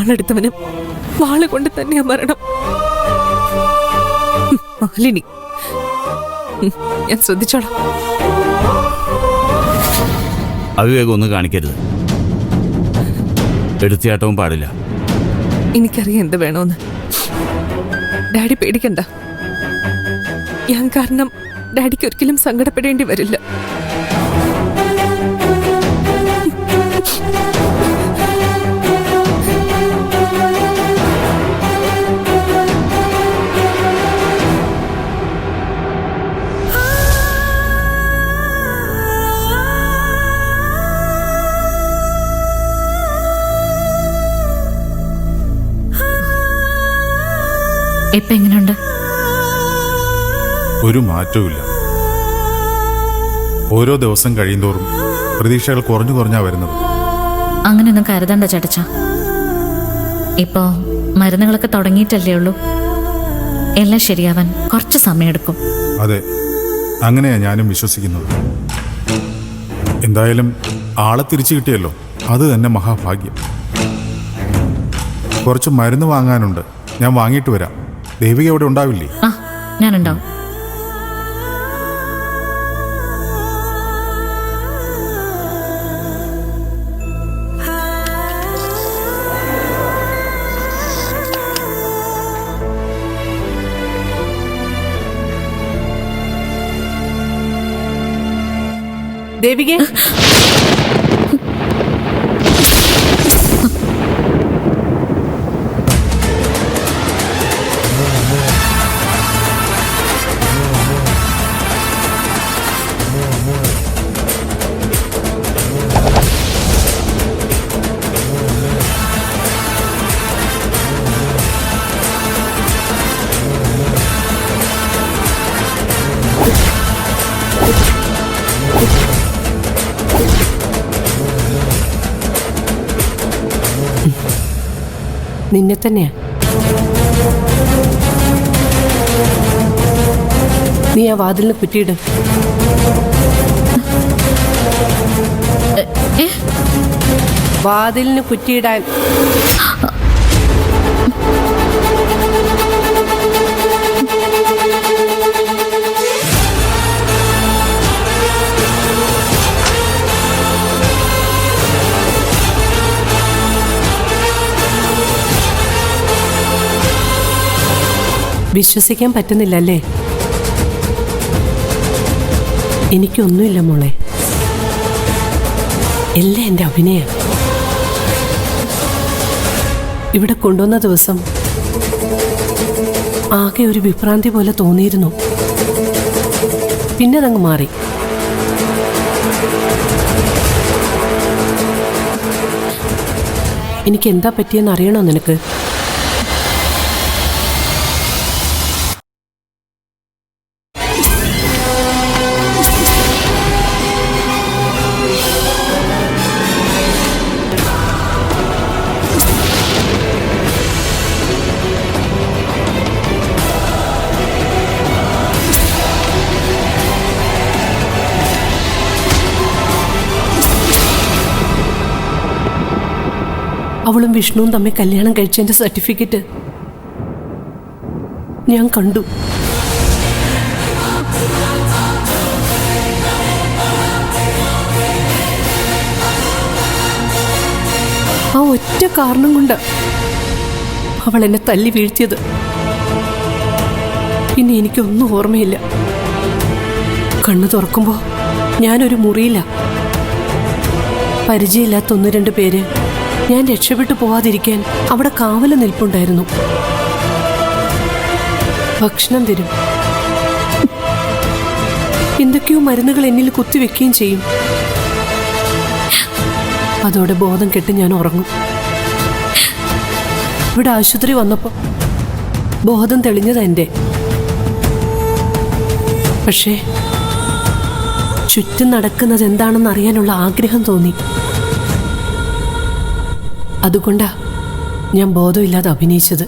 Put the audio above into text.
വാളെടുത്തവനും വാള് കൊണ്ട് തന്നെയാ മരണം. മാലിനി, ഞാൻ ശ്രദ്ധിച്ചോളാം. അവിവേകം ഒന്നും കാണിക്കരുത്. എടുത്തിയാട്ടവും പാടില്ല. എനിക്കറിയാം എന്ത് വേണോന്ന്. ഡാഡി പേടിക്കണ്ട. ഞാൻ കാരണം ഡാഡിക്ക് ഒരിക്കലും സങ്കടപ്പെടേണ്ടി വരില്ല. ഇപ്പൊ എങ്ങനെയുണ്ട്? ഒരു മാറ്റവുമില്ല. ഓരോ ദിവസം കഴിയുന്തോറും പ്രതീക്ഷകൾ കുറഞ്ഞു കുറഞ്ഞാ വരുന്നത്. അങ്ങനെയൊന്നും കരുതണ്ട ചേട്ടച്ച. ഇപ്പോ മരുന്നുകളൊക്കെ തുടങ്ങിയിട്ടല്ലേ ഉള്ളൂ. എല്ലാം ശരിയാവാൻ കുറച്ച് സമയമെടുക്കും. അതെ, അങ്ങനെയാ ഞാനും വിശ്വസിക്കുന്നത്. എന്തായാലും ആളെ തിരിച്ചു കിട്ടിയല്ലോ, അത് തന്നെ മഹാഭാഗ്യം. കുറച്ച് മരുന്ന് വാങ്ങാനുണ്ട്, ഞാൻ വാങ്ങിയിട്ട് വരാം. ദേവിക അവിടെ ഉണ്ടാവില്ലേ? ആ, ഞാനുണ്ടാവും. ദേവികേ, നിന്നെ തന്നെയാ. നീ ആ വാതിലിന് കുറ്റിയിട്. വാതിലിന് കുറ്റിയിടാൻ. വിശ്വസിക്കാൻ പറ്റുന്നില്ലല്ലേ? എനിക്കൊന്നുമില്ല മോളെ, എല്ലാം എൻ്റെ അഭിനയം. ഇവിടെ കൊണ്ടുവന്ന ദിവസം ആകെ ഒരു വിഭ്രാന്തി പോലെ തോന്നിയിരുന്നു. പിന്നെ അതങ്ങ് മാറി. എനിക്ക് എന്താ പറ്റിയെന്ന് അറിയണോ നിനക്ക്? അവളും വിഷ്ണുവും തമ്മിൽ കല്യാണം കഴിച്ചതിന്റെ സർട്ടിഫിക്കറ്റ് ഞാൻ കണ്ടു. ആ ഒറ്റ കാരണം കൊണ്ട് അവൾ എന്നെ തല്ലി വീഴ്ത്തിയത്. പിന്നെ എനിക്കൊന്നും ഓർമ്മയില്ല. കണ്ണു തുറക്കുമ്പോ ഞാനൊരു മുറിയില്ല. പരിചയമില്ലാത്ത 1-2 പേര് ഞാൻ രക്ഷപ്പെട്ടു പോവാതിരിക്കാൻ അവിടെ കാവല് നിൽപ്പുണ്ടായിരുന്നു. ഭക്ഷണം തരും, എന്തൊക്കെയോ മരുന്നുകൾ എന്നിൽ കുത്തിവെക്കുകയും ചെയ്യും. അതോടെ ബോധം കെട്ട് ഞാൻ ഉറങ്ങും. ഇവിടെ ആശുപത്രി വന്നപ്പോൾ ബോധം തെളിഞ്ഞത് എൻ്റെ. പക്ഷേ ചുറ്റും നടക്കുന്നത് എന്താണെന്ന് അറിയാനുള്ള ആഗ്രഹം തോന്നി. അതുകൊണ്ടാ ഞാൻ ബോധമില്ലാതെ അഭിനയിച്ചത്.